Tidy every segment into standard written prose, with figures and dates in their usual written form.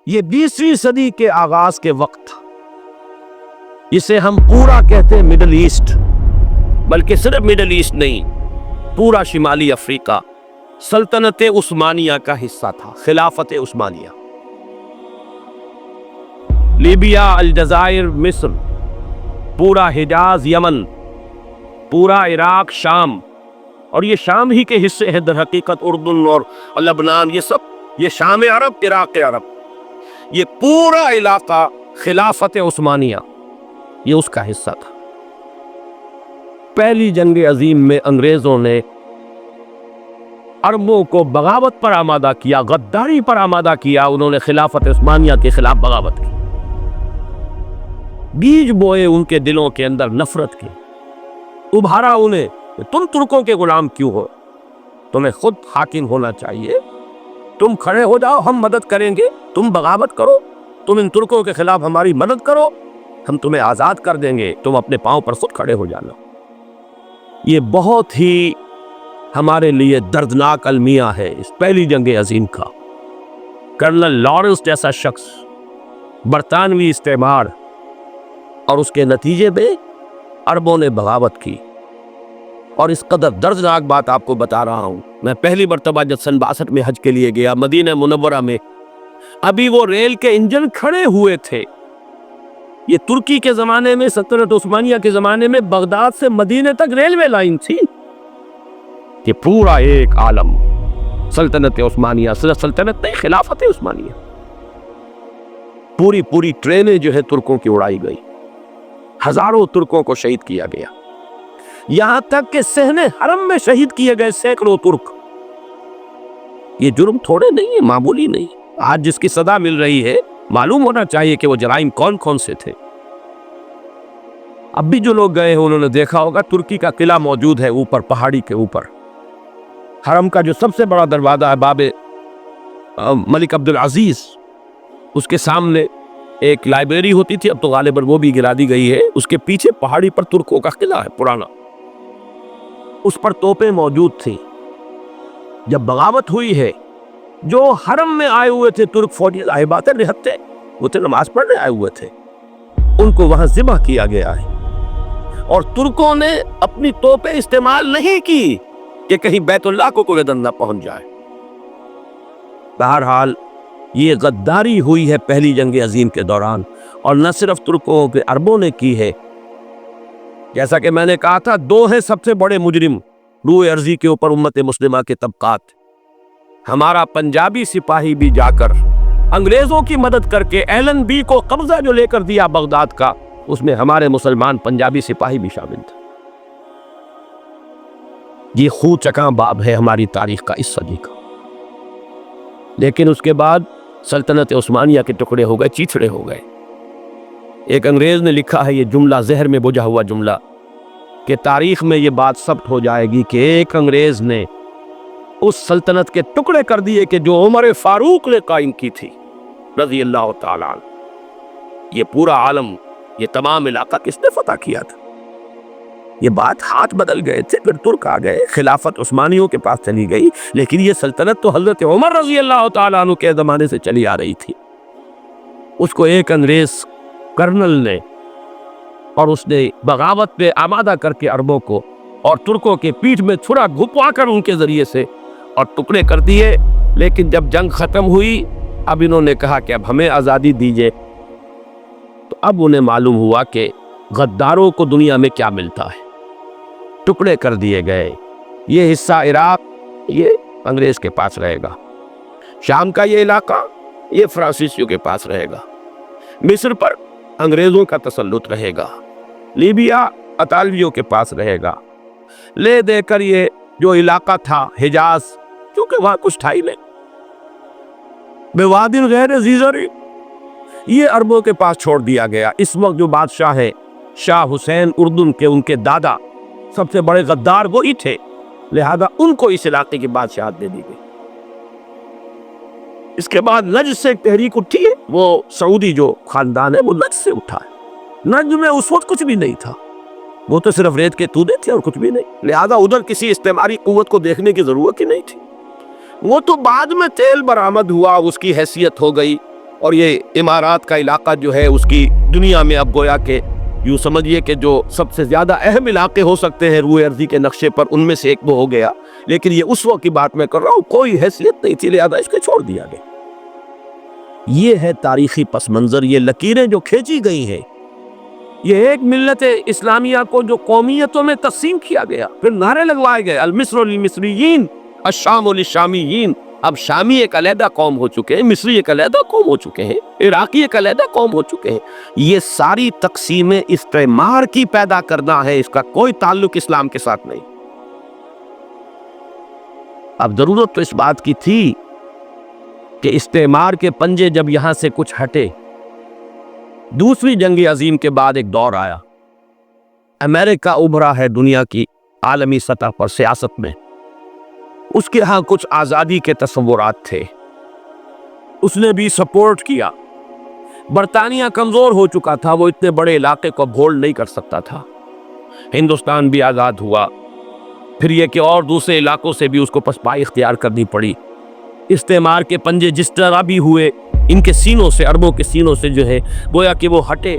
یہ 20ویں صدی کے آغاز کے وقت تھا، اسے ہم پورا کہتے ہیں مڈل ایسٹ، بلکہ صرف مڈل ایسٹ نہیں، پورا شمالی افریقہ سلطنت عثمانیہ کا حصہ تھا، خلافت عثمانیہ۔ لیبیا، الجزائر، مصر، پورا حجاز، یمن، پورا عراق، شام، اور یہ شام ہی کے حصے ہیں در حقیقت، اردن اور لبنان، یہ سب یہ شام عرب، عراق عرب، یہ پورا علاقہ خلافت عثمانیہ یہ اس کا حصہ تھا۔ پہلی جنگ عظیم میں انگریزوں نے عربوں کو بغاوت پر آمادہ کیا، غداری پر آمادہ کیا، انہوں نے خلافت عثمانیہ کے خلاف بغاوت کی، بیج بوئے ان کے دلوں کے اندر نفرت کی، ابھارا انہیں کہ تم ترکوں کے غلام کیوں ہو، تمہیں خود حاکم ہونا چاہیے، تم کھڑے ہو جاؤ، ہم مدد کریں گے، تم بغاوت کرو، تم ان ترکوں کے خلاف ہماری مدد کرو، ہم تمہیں آزاد کر دیں گے، تم اپنے پاؤں پر خود کھڑے ہو جانا۔ یہ بہت ہی ہمارے لیے دردناک المیہ ہے اس پہلی جنگ عظیم کا۔ کرنل لارنس جیسا شخص، برطانوی استعمار، اور اس کے نتیجے میں عربوں نے بغاوت کی۔ اور اس قدر دردناک بات آپ کو بتا رہا ہوں، میں پہلی مرتبہ جب سن 62 میں حج کے لیے گیا مدینہ منورہ میں، ابھی وہ ریل کے انجن کھڑے ہوئے تھے۔ یہ ترکی کے زمانے میں، سلطنت عثمانیہ کے زمانے میں بغداد سے مدینہ تک ریلوے لائن تھی۔ یہ پورا ایک عالم سلطنت عثمانیہ، صرف سلطنت نہیں، خلافت عثمانیہ، پوری ٹرینیں جو ہے ترکوں کی اڑائی گئی، ہزاروں ترکوں کو شہید کیا گیا، یہاں تک کہ صحن حرم میں شہید کیے گئے سینکڑوں ترک۔ یہ جرم تھوڑے نہیں ہے، معمولی نہیں۔ آج جس کی سزا مل رہی ہے، معلوم ہونا چاہیے کہ وہ جرائم کون کون سے تھے۔ اب بھی جو لوگ گئے ہیں انہوں نے دیکھا ہوگا، ترکی کا قلعہ موجود ہے اوپر پہاڑی کے اوپر، حرم کا جو سب سے بڑا دروازہ ہے باب ملک عبدالعزیز، اس کے سامنے ایک لائبریری ہوتی تھی، اب تو غالباً وہ بھی گرا دی گئی ہے، اس کے پیچھے پہاڑی پر ترکوں کا قلعہ ہے پرانا، اس پر توپیں موجود تھیں۔ جب بغاوت ہوئی ہے، جو حرم میں آئے ہوئے تھے ترک فوجی، ظاہر بات ہے نہتے، وہ تھے نماز پڑھنے آئے ہوئے تھے، ان کو وہاں ذبح کیا گیا ہے، اور ترکوں نے اپنی توپیں استعمال نہیں کی کہ کہیں بیت اللہ کو کوئی نہ پہنچ جائے۔ بہرحال یہ غداری ہوئی ہے پہلی جنگ عظیم کے دوران، اور نہ صرف ترکوں کے، عربوں نے کی ہے۔ جیسا کہ میں نے کہا تھا، دو ہیں سب سے بڑے مجرم روئے ارضی کے اوپر امت مسلمہ کے طبقات۔ ہمارا پنجابی سپاہی بھی جا کر انگریزوں کی مدد کر کے ایلن بی کو قبضہ جو لے کر دیا بغداد کا، اس میں ہمارے مسلمان پنجابی سپاہی بھی شامل تھے۔ یہ خوں چکاں باب ہے ہماری تاریخ کا اس صدی کا۔ لیکن اس کے بعد سلطنت عثمانیہ کے ٹکڑے ہو گئے، چیتھڑے ہو گئے۔ ایک انگریز نے لکھا ہے یہ جملہ، زہر میں بجھا ہوا جملہ، کہ تاریخ میں یہ بات ثبت ہو جائے گی کہ ایک انگریز نے اس سلطنت کے ٹکڑے کر دیے کہ جو عمر فاروق نے قائم کی تھی رضی اللہ تعالیٰ عنہ۔ یہ پورا عالم، یہ تمام علاقہ کس نے فتح کیا تھا؟ یہ بات ہاتھ بدل گئے تھے، پھر ترک آ گئے، خلافت عثمانیوں کے پاس چلی گئی، لیکن یہ سلطنت تو حضرت عمر رضی اللہ تعالیٰ عنہ کے زمانے سے چلی آ رہی تھی۔ اس کو ایک انگریز کرنل نے، اور اس نے بغاوت پہ آمادہ کر کے عربوں کو اور ترکوں کے پیٹھ میں چھرا گھپوا کر ان کے ذریعے سے اور ٹکڑے کر دیے۔ لیکن جب جنگ ختم ہوئی، اب انہوں نے کہا کہ اب ہمیں آزادی دیجیے، تو اب انہیں معلوم ہوا کہ غداروں کو دنیا میں کیا ملتا ہے، ٹکڑے کر دیے گئے۔ یہ حصہ عراق یہ انگریز کے پاس رہے گا، شام کا یہ علاقہ یہ فرانسیسیوں کے پاس رہے گا، مصر پر انگریزوں کا تسلط رہے گا، لیبیا اطالویوں کے پاس رہے گا۔ لے دے کر یہ جو علاقہ تھا حجاز، کیونکہ وہاں کچھ تھا ہی نہیں، بوادٍ غیر ذی زرع، یہ عربوں کے پاس چھوڑ دیا گیا۔ اس وقت جو بادشاہ ہیں شاہ حسین اردن کے، ان کے دادا سب سے بڑے غدار وہی تھے، لہذا ان کو اس علاقے کی بادشاہت دے دی گئی۔ اس کے بعد نجد سے ایک تحریک اٹھی ہے، وہ سعودی جو خاندان ہے وہ نجد سے اٹھا ہے۔ نجد میں اس وقت کچھ بھی نہیں تھا، وہ تو صرف ریت کے تودے تھے اور کچھ بھی نہیں، لہذا ادھر کسی استعماری قوت کو دیکھنے کی ضرورت ہی نہیں تھی۔ وہ تو بعد میں تیل برآمد ہوا، اس کی حیثیت ہو گئی، اور یہ امارات کا علاقہ جو ہے اس کی دنیا میں اب گویا کہ یوں سمجھیے کہ جو سب سے زیادہ اہم علاقے ہو سکتے ہیں روئے ارضی کے نقشے پر، ان میں سے ایک وہ ہو گیا، لیکن یہ اس وقت کی بات میں کر رہا ہوں، کوئی حیثیت نہیں تھی، لہذا اس کے چھوڑ دیا گیا۔ یہ ہے تاریخی پس منظر، یہ لکیریں جو کھینچی گئی ہیں، یہ ایک ملت اسلامیہ کو جو قومیتوں میں تقسیم کیا گیا، پھر نعرے لگوائے گئے المصر للمصریین الشام للشامیین۔ اب شامی ایک علیحدہ قوم ہو چکے ہیں، مصری ایک علیحدہ قوم ہو چکے ہیں، عراقی ایک علیحدہ قوم ہو چکے ہیں۔ یہ ساری تقسیمیں استعمار کی پیدا کرنا ہے، اس کا کوئی تعلق اسلام کے ساتھ نہیں۔ اب ضرورت تو اس بات کی تھی کہ استعمار کے پنجے جب یہاں سے کچھ ہٹے، دوسری جنگ عظیم کے بعد ایک دور آیا، امریکہ ابھرا ہے دنیا کی عالمی سطح پر سیاست میں، اس کے ہاں کچھ آزادی کے تصورات تھے، اس نے بھی سپورٹ کیا۔ برطانیہ کمزور ہو چکا تھا، وہ اتنے بڑے علاقے کو ہولڈ نہیں کر سکتا تھا، ہندوستان بھی آزاد ہوا، پھر یہ کہ اور دوسرے علاقوں سے بھی اس کو پسپائی اختیار کرنی پڑی۔ استعمار کے پنجے جس طرح بھی ہوئے، ان کے سینوں سے، عربوں کے سینوں سے جو ہے گویا کہ وہ ہٹے،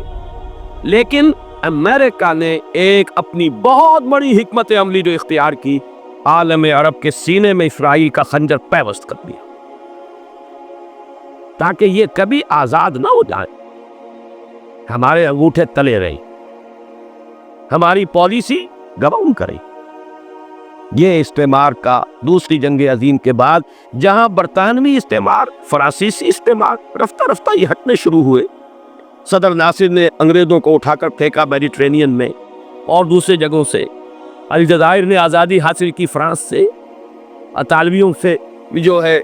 لیکن امریکہ نے ایک اپنی بہت بڑی حکمت عملی جو اختیار کی، عالم عرب کے سینے میں اسرائیل کا خنجر پیوست کر دیا تاکہ یہ کبھی آزاد نہ ہو جائیں، ہمارے انگوٹھے تلے رہے، ہماری پالیسی گواؤں کرے۔ یہ استعمار کا دوسری جنگ عظیم کے بعد جہاں برطانوی استعمار، فرانسیسی استعمار رفتہ رفتہ یہ ہٹنے شروع ہوئے، صدر ناصر نے انگریزوں کو اٹھا کر پھینکا میڈیٹرینین میں اور دوسرے جگہوں سے، الجزائر نے آزادی حاصل کی فرانس سے، اطالویوں سے جو ہے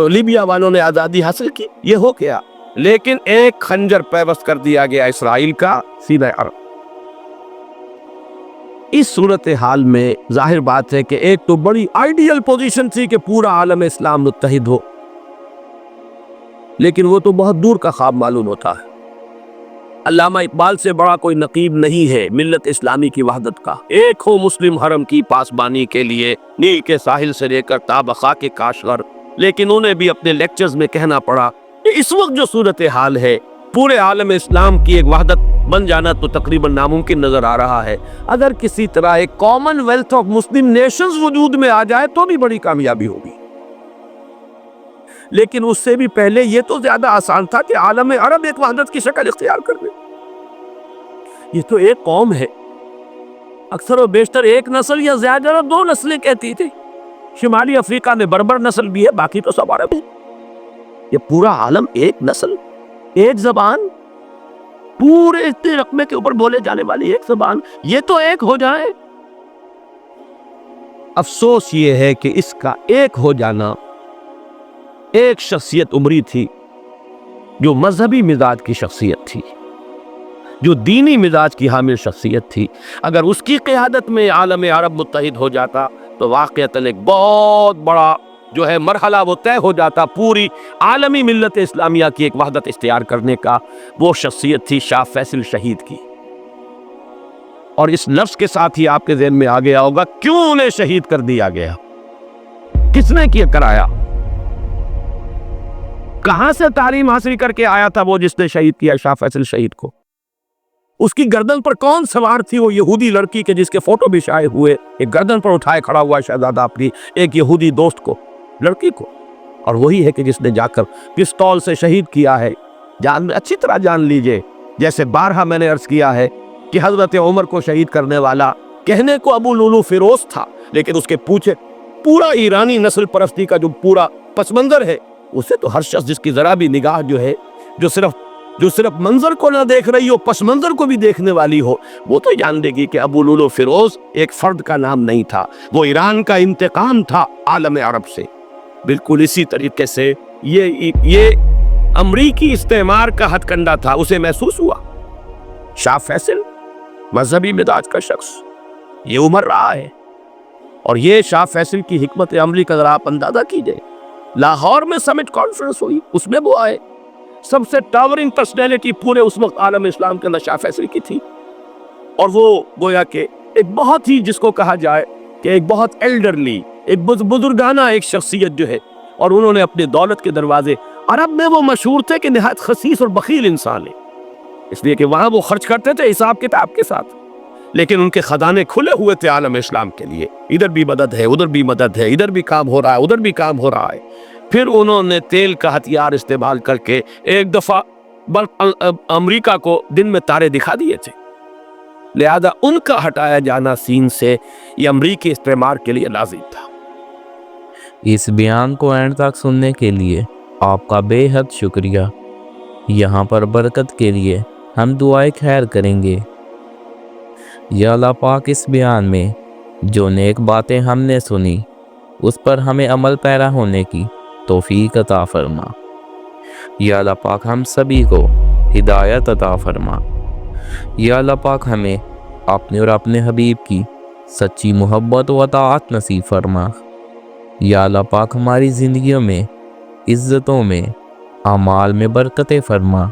لیبیا والوں نے آزادی حاصل کی، یہ ہو گیا، لیکن ایک خنجر پیوست کر دیا گیا اسرائیل کا سینہ عرب۔ اس صورتحال میں ظاہر بات ہے کہ ایک تو بڑی آئیڈیل پوزیشن تھی کہ پورا عالم اسلام متحد ہو، لیکن وہ تو بہت دور کا خواب معلوم ہوتا ہے۔ علامہ اقبال سے بڑا کوئی نقیب نہیں ہے ملت اسلامی کی وحدت کا، ایک ہو مسلم حرم کی پاسبانی کے لیے، نیل کے ساحل سے لے کر تا بخاک کاشغر۔ لیکن انہیں بھی اپنے لیکچرز میں کہنا پڑا کہ اس وقت جو صورتحال ہے، پورے عالم اسلام کی ایک وحدت بن جانا تو تقریباً ناممکن نظر آ رہا ہے۔ اگر کسی طرح ایک common wealth of Muslim nations وجود میں آ جائے تو بھی بڑی کامیابی ہوگی، لیکن اس سے بھی پہلے یہ تو زیادہ آسان تھا کہ عالم عرب ایک وحدت کی شکل اختیار کر لے۔ یہ تو ایک قوم ہے، اکثر و بیشتر ایک نسل یا زیادہ دو نسلیں کہتی تھی، شمالی افریقہ میں بربر نسل بھی ہے، باقی تو سب عرب ہے۔ یہ پورا عالم ایک نسل، ایک زبان، پورے اتنے رقبے کے اوپر بولے جانے والی ایک زبان، یہ تو ایک ہو جائے۔ افسوس یہ ہے کہ اس کا ایک ہو جانا ایک شخصیت عمری تھی جو مذہبی مزاج کی شخصیت تھی، جو دینی مزاج کی حامل شخصیت تھی۔ اگر اس کی قیادت میں عالم عرب متحد ہو جاتا تو واقعتاً ایک بہت بڑا جو ہے مرحلہ وہ طے ہو جاتا، پوری عالمی ملت اسلامیہ کی ایک وحدت اختیار کرنے کا۔ وہ شخصیت تھی شاہ فیصل شہید کی، اور اس لفظ کے ساتھ ہی آپ کے ذہن میں آ گیا ہوگا کیوں انہیں شہید کر دیا گیا، کس نے کیا کرایا، کہاں سے تعلیم حاصل کر کے آیا تھا وہ جس نے شہید کیا شاہ فیصل شہید کو، اس کی گردن پر کون سوار تھی، وہ یہودی لڑکی کے جس کے فوٹو بھی شائع ہوئے، ایک گردن پر اٹھائے کھڑا ہوا شہزادہ اپنی ایک یہودی دوست کو، لڑکی کو، اور وہی ہے کہ جس نے جا کر پستول سے شہید کیا ہے۔ اچھی طرح جان لیجئے، جیسے بارہا میں نے عرض کیا ہے کہ حضرت عمر کو شہید کرنے والا کہنے کو ابو لولو فیروز تھا، لیکن اس کے پیچھے پورا ایرانی نسل پرستی کا جو پورا پس منظر ہے، اسے تو ہر شخص جس کی ذرا بھی نگاہ جو ہے جو صرف منظر کو نہ دیکھ رہی ہو، پس منظر کو بھی دیکھنے والی ہو، وہ تو جان دے گی کہ ابو لولو فیروز ایک فرد کا نام نہیں تھا، وہ ایران کا انتقام تھا عالم عرب سے۔ بالکل اسی طریقے سے یہ امریکی استعمار کا ہتھ کنڈا تھا، اسے محسوس ہوا۔ شاہ فیصل مذہبی مزاج کا شخص، یہ عمر رہا ہے، اور یہ شاہ فیصل کی حکمت عملی کا ذرا آپ اندازہ کیجئے۔ لاہور میں سمٹ کانفرنس ہوئی، اس میں وہ آئے، سب سے ٹاورنگ پرسنالٹی پورے اس وقت عالم اسلام کے اندر شاہ فیصل کی تھی، اور وہ گویا کہ ایک بہت ہی جس کو کہا جائے کہ ایک بہت ایلڈرلی، ایک بزرگانہ ایک شخصیت جو ہے، اور انہوں نے اپنے دولت کے دروازے عرب میں وہ مشہور تھے کہ نہایت خسیس اور بخیل انسان ہے، اس لیے کہ وہاں وہ خرچ کرتے تھے حساب کتاب کے ساتھ، لیکن ان کے خزانے کھلے ہوئے تھے عالم اسلام کے لیے، ادھر بھی مدد ہے، ادھر بھی مدد ہے، ادھر بھی کام ہو رہا ہے، ادھر بھی کام ہو رہا ہے۔ پھر انہوں نے تیل کا ہتھیار استعمال کر کے ایک دفعہ امریکہ کو دن میں تارے دکھا دیے تھے، لہذا ان کا ہٹایا جانا سین سے یہ امریکی استعمار کے لیے لازم تھا۔ اس بیان کو اینڈ تک سننے کے لیے آپ کا بے حد شکریہ۔ یہاں پر برکت کے لیے ہم دعائے خیر کریں گے۔ یا اللہ پاک اس بیان میں جو نیک باتیں ہم نے سنی اس پر ہمیں عمل پیرا ہونے کی توفیق عطا فرما۔ یا اللہ پاک ہم سبھی کو ہدایت عطا فرما۔ یا اللہ پاک ہمیں اپنے اور اپنے حبیب کی سچی محبت و اطاعت نصیب فرما۔ یا اللہ پاک ہماری زندگیوں میں عزتوں میں اعمال میں برکتیں فرما۔